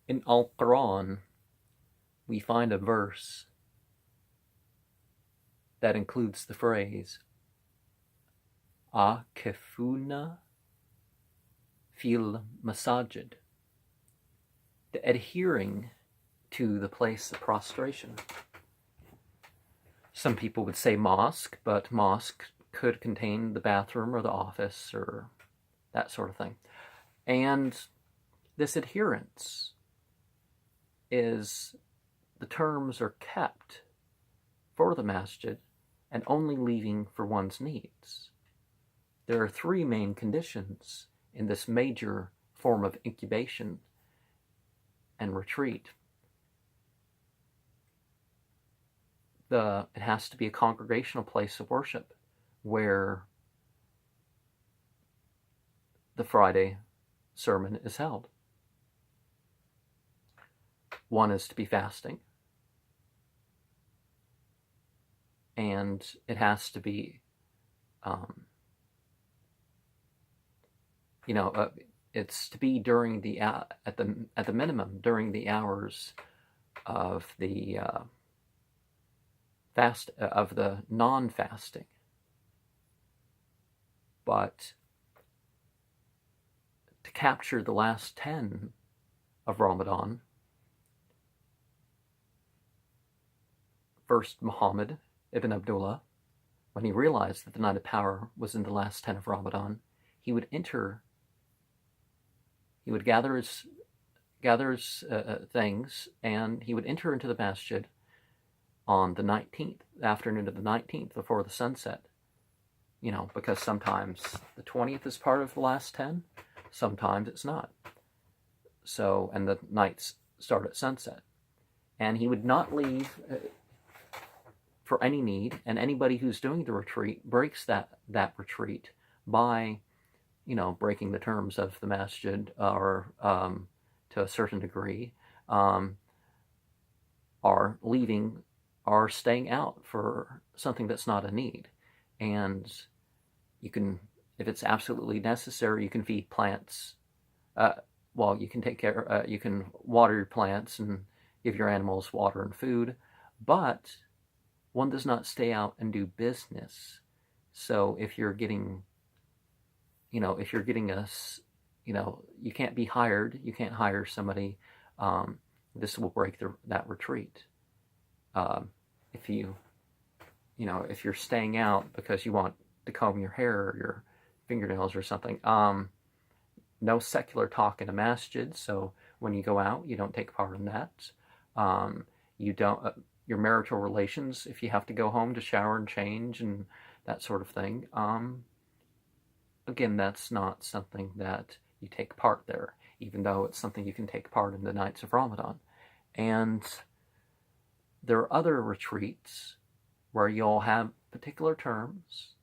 In Al-Quran, we find a verse that includes the phrase akifuna fil masajid, the adhering to the place of prostration. Some people would say mosque, but mosque could contain the bathroom or the office or that sort of thing. And this adherence is, the terms are kept for the masjid and only leaving for one's needs. There are three main conditions in this major form of incubation and retreat. It has to be a congregational place of worship where the Friday sermon is held. One is to be fasting, and it has to be, it's to be during the at the minimum during the hours of the of the non-fasting. But to capture the last 10 of Ramadan, first Muhammad ibn Abdullah, when he realized that the night of power was in the last 10 of Ramadan, he would gather his things, and he would enter into the masjid on the 19th, afternoon of the 19th, before the sunset. Because sometimes the 20th is part of the last 10, sometimes it's not. So, and the nights start at sunset. And he would not leave for any need, and anybody who's doing the retreat breaks that retreat by, breaking the terms of the masjid, or to a certain degree, are leaving, are staying out for something that's not a need. And you can, if it's absolutely necessary, you can feed plants. You can take care, you can water your plants and give your animals water and food, but one does not stay out and do business. So if you're getting, you can't be hired, you can't hire somebody, this will break that retreat. If you're staying out because you want to comb your hair or your fingernails or something, no secular talk in a masjid, so when you go out, you don't take part in that. You don't, your marital relations, if you have to go home to shower and change and that sort of thing, again, that's not something that you take part there, even though it's something you can take part in the nights of Ramadan. And there are other retreats where you'll have particular terms,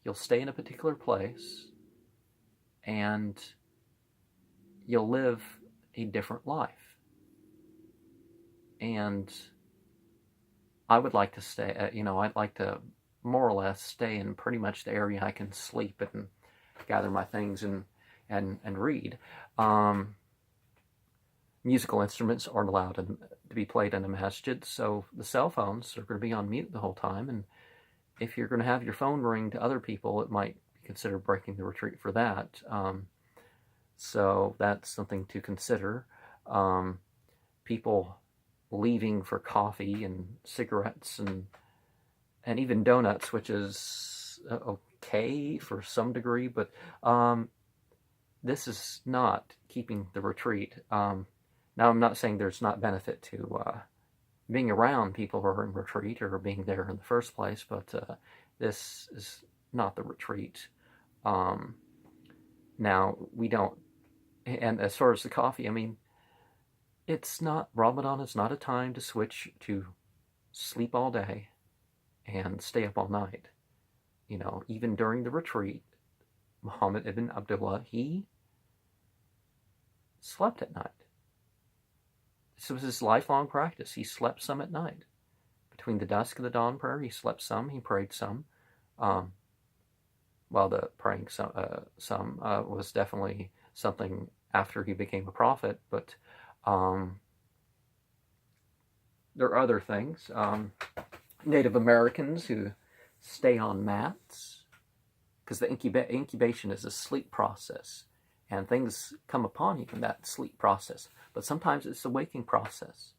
you'll stay in a particular place, and you'll live a different life. And I would like to stay, I'd like to more or less stay in pretty much the area I can sleep and gather my things and read. Musical instruments aren't allowed to be played in a masjid, so the cell phones are going to be on mute the whole time, and if you're going to have your phone ring to other people, it might be considered breaking the retreat for that. So that's something to consider. People leaving for coffee and cigarettes and even donuts, which is okay for some degree, but this is not keeping the retreat. Now, I'm not saying there's not benefit to being around people who are in retreat or being there in the first place, but this is not the retreat. Now, we don't, and as far as the coffee, Ramadan is not a time to switch to sleep all day and stay up all night. Even during the retreat, Muhammad ibn Abdullah, he slept at night. This was his lifelong practice. He slept some at night. Between the dusk and the dawn prayer, he slept some, he prayed some. The praying some was definitely something after he became a prophet, but There are other things. Native Americans who stay on mats, because the incubation is a sleep process, and things come upon you in that sleep process. But sometimes it's a waking process.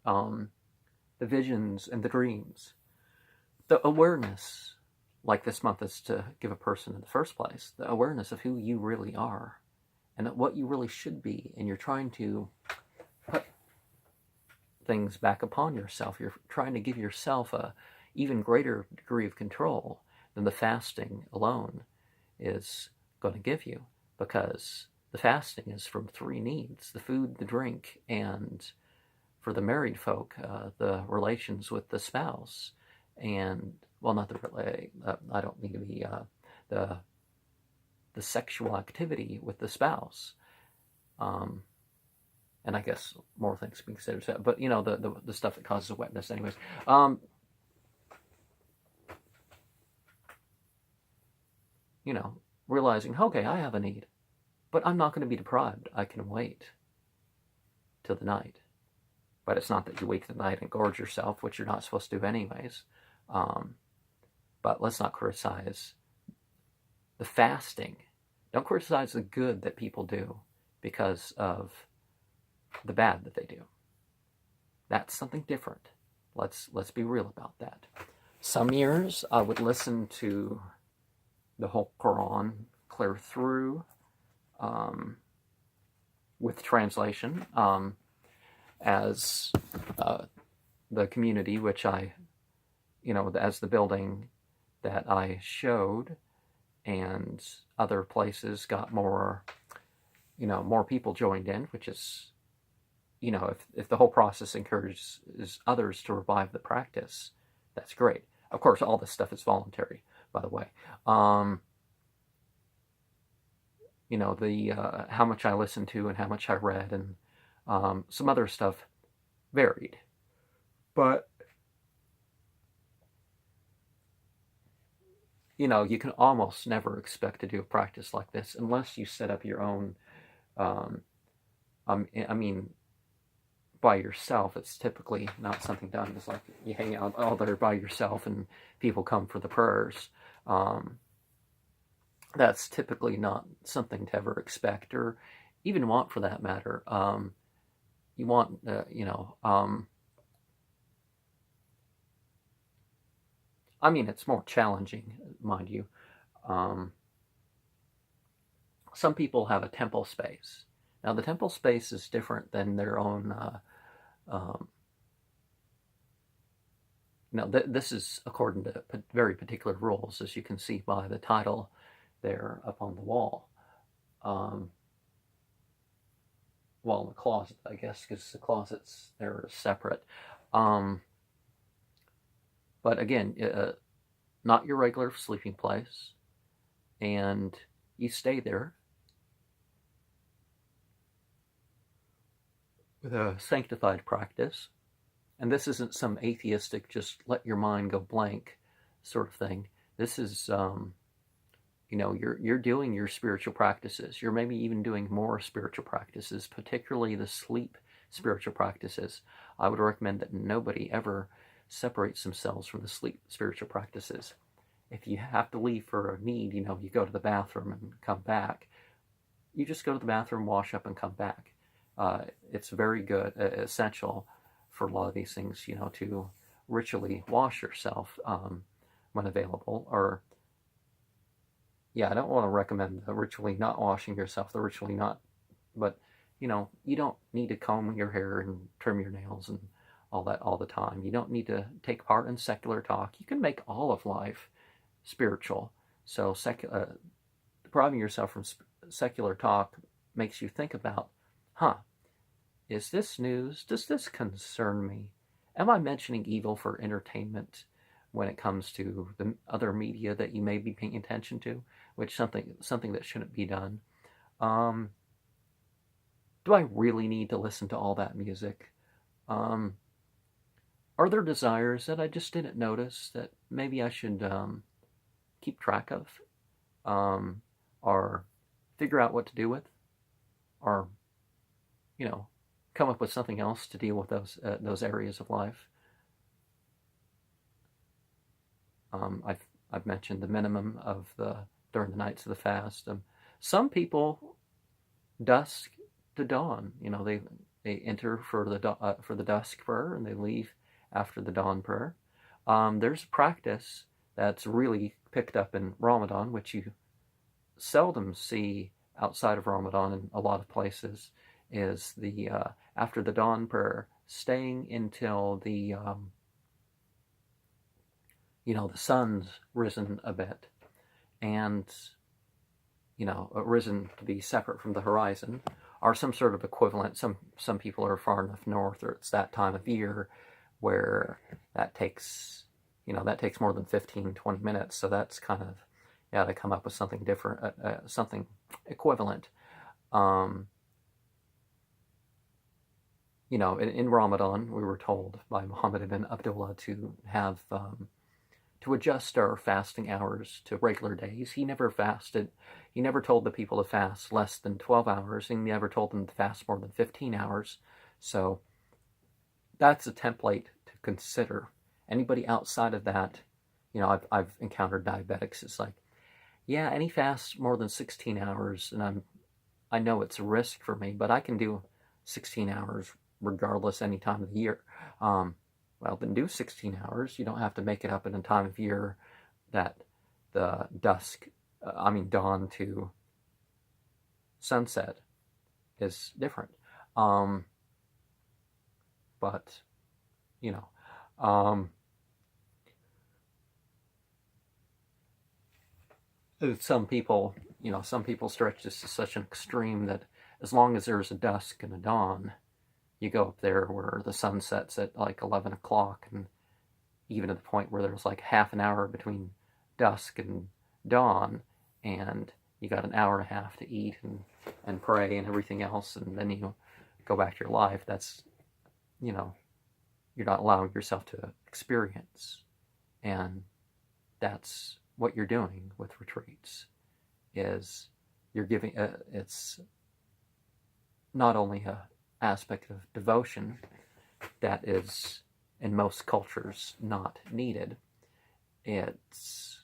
The visions and the dreams, the awareness, like this month is to give a person in the first place, the awareness of who you really are and what you really should be, and you're trying to put things back upon yourself. You're trying to give yourself a even greater degree of control than the fasting alone is going to give you, because the fasting is from three needs: the food, the drink, and for the married folk, the relations with the spouse, and well, not the I don't mean to be the sexual activity with the spouse, and I guess more things being considered, but the stuff that causes wetness, anyways. Realizing, okay, I have a need, but I'm not going to be deprived. I can wait till the night. But it's not that you wait till the night and gorge yourself, which you're not supposed to do anyways. But let's not criticize the fasting. Don't criticize the good that people do because of the bad that they do. That's something different. Let's be real about that. Some years I would listen to the whole Quran clear through with translation as the community, which I, as the building that I showed and other places got more, more people joined in, which is, if the whole process encourages others to revive the practice, that's great. Of course, all this stuff is voluntary, by the way. How much I listened to and how much I read and some other stuff varied. But, you can almost never expect to do a practice like this unless you set up your own, by yourself. It's typically not something done. It's like you hang out all there by yourself and people come for the prayers. That's typically not something to ever expect or even want, for that matter. You want, it's more challenging, mind you. Some people have a temple space. Now, the temple space is different than their own. This is according to very particular rules, as you can see by the title there up on the wall. Well, in the closet, I guess, because the closets, they're separate. But again, not your regular sleeping place, and you stay there with a sanctified practice. And this isn't some atheistic, just let your mind go blank sort of thing. This is, you're doing your spiritual practices. You're maybe even doing more spiritual practices, particularly the sleep spiritual practices. I would recommend that nobody ever separates themselves from the sleep spiritual practices. If you have to leave for a need, you go to the bathroom and come back. You just go to the bathroom, wash up, and come back. It's very good, essential for a lot of these things, to ritually wash yourself when available. Or, I don't want to recommend the ritually not washing yourself, the ritually not, but, you don't need to comb your hair and trim your nails and all that all the time. You don't need to take part in secular talk. You can make all of life spiritual. So depriving yourself from secular talk makes you think about, is this news? Does this concern me? Am I mentioning evil for entertainment when it comes to the other media that you may be paying attention to, which something that shouldn't be done? Do I really need to listen to all that music? Are there desires that I just didn't notice that maybe I should keep track of, or figure out what to do with, or come up with something else to deal with those areas of life. I've mentioned the minimum of during the nights of the fast. Some people dusk to dawn. They enter for the dusk prayer and they leave after the dawn prayer. There's a practice that's really picked up in Ramadan, which you seldom see outside of Ramadan in a lot of places, is the after the dawn prayer, staying until the sun's risen a bit, and risen to be separate from the horizon, or some sort of equivalent. Some people are far enough north, or it's that time of year where that takes more than 15-20 minutes. So that's kind of, to come up with something different, something equivalent. In Ramadan, we were told by Muhammad ibn Abdullah to have to adjust our fasting hours to regular days. He never fasted. He never told the people to fast less than 12 hours. He never told them to fast more than 15 hours. So that's a template to consider. Anybody outside of that, I've encountered diabetics. It's like, yeah, any fast more than 16 hours, and I know it's a risk for me, but I can do 16 hours regardless any time of the year. Well, then do 16 hours. You don't have to make it up in a time of year that the dawn to sunset is different. But, some people stretch this to such an extreme that as long as there's a dusk and a dawn, you go up there where the sun sets at like 11 o'clock, and even to the point where there's like half an hour between dusk and dawn, and you got an hour and a half to eat and pray and everything else, and then you go back to your life. That's, you're not allowing yourself to experience. And that's what you're doing with retreats, is you're giving, it's not only a aspect of devotion that is in most cultures not needed. It's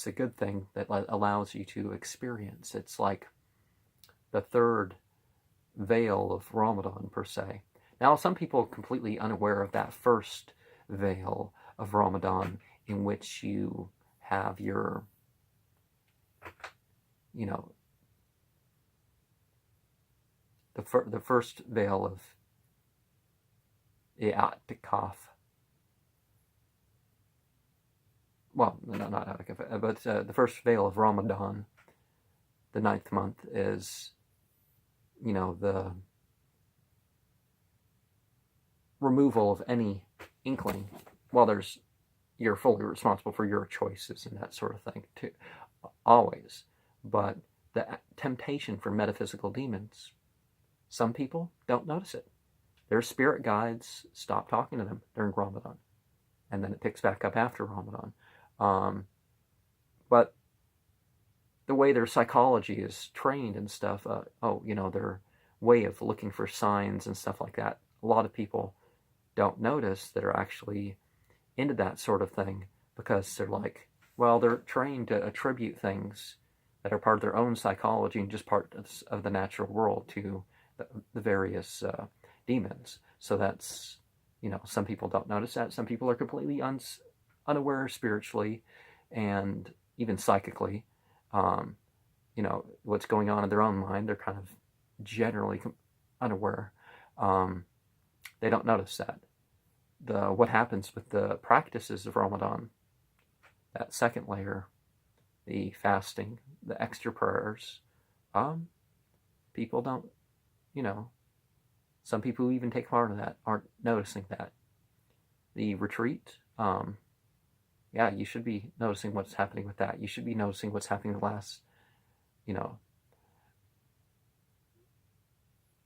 a good thing that allows you to experience. It's like the third veil of Ramadan, per se. Now, some people are completely unaware of that first veil of Ramadan, in which you have your, the first veil of i'tikaf. Well, no, not i'tikaf, but the first veil of Ramadan, the 9th month, is, the removal of any inkling. Well, you're fully responsible for your choices and that sort of thing too, always. But the temptation for metaphysical demons, some people don't notice it. Their spirit guides stop talking to them during Ramadan, and then it picks back up after Ramadan. But the way their psychology is trained and stuff, their way of looking for signs and stuff like that, a lot of people don't notice that are actually into that sort of thing, because they're like, well, they're trained to attribute things that are part of their own psychology and just part of the natural world to the various demons. So that's, some people don't notice that. Some people are completely unaware spiritually and even psychically, what's going on in their own mind. They're kind of generally unaware. They don't notice that. What happens with the practices of Ramadan, that second layer, the fasting, the extra prayers, people don't, some people who even take part in that aren't noticing that. The retreat, you should be noticing what's happening with that. You should be noticing what's happening the last,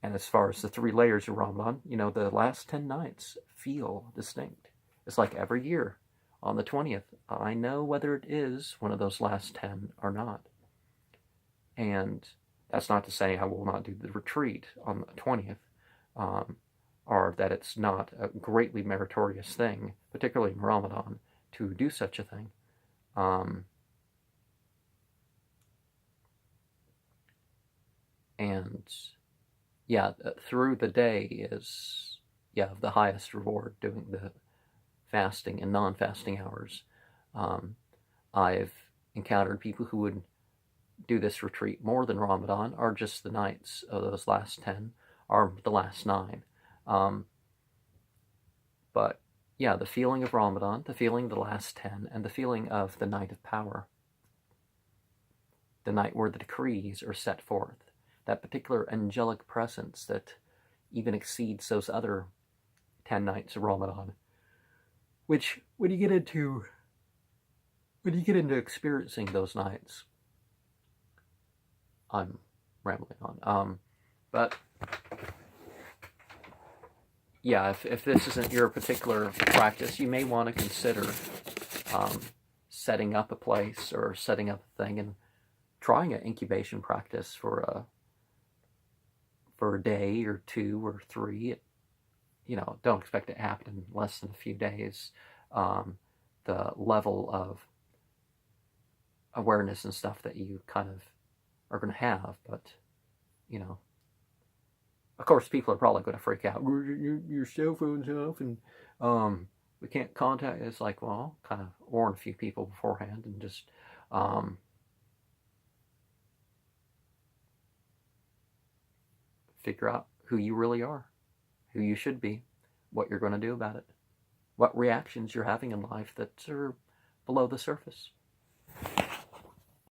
and as far as the 3 layers of Ramadan, the last 10 nights feel distinct. It's like every year on the 20th, I know whether it is one of those last 10 or not. And That's not to say I will not do the retreat on the 20th, or that it's not a greatly meritorious thing, particularly in Ramadan, to do such a thing. And yeah, through the day is, yeah, the highest reward, doing the fasting and non-fasting hours. I've encountered people who would do this retreat more than Ramadan, or just the nights of those last 10, or the last 9. But yeah, the feeling of Ramadan, the feeling of the last 10, and the feeling of the night of power, the night where the decrees are set forth, that particular angelic presence that even exceeds those other 10 nights of Ramadan, which when you get into experiencing those nights, I'm rambling on. But yeah, if this isn't your particular practice, you may want to consider setting up a place or setting up a thing and trying an incubation practice for a day or 2 or 3. Don't expect it to happen in less than a few days. The level of awareness and stuff that you kind of are going to have, but of course people are probably going to freak out. Your cell phone's off and we can't contact. It's like, well, kind of warn a few people beforehand and just figure out who you really are, who you should be, what you're going to do about it, what reactions you're having in life that are below the surface.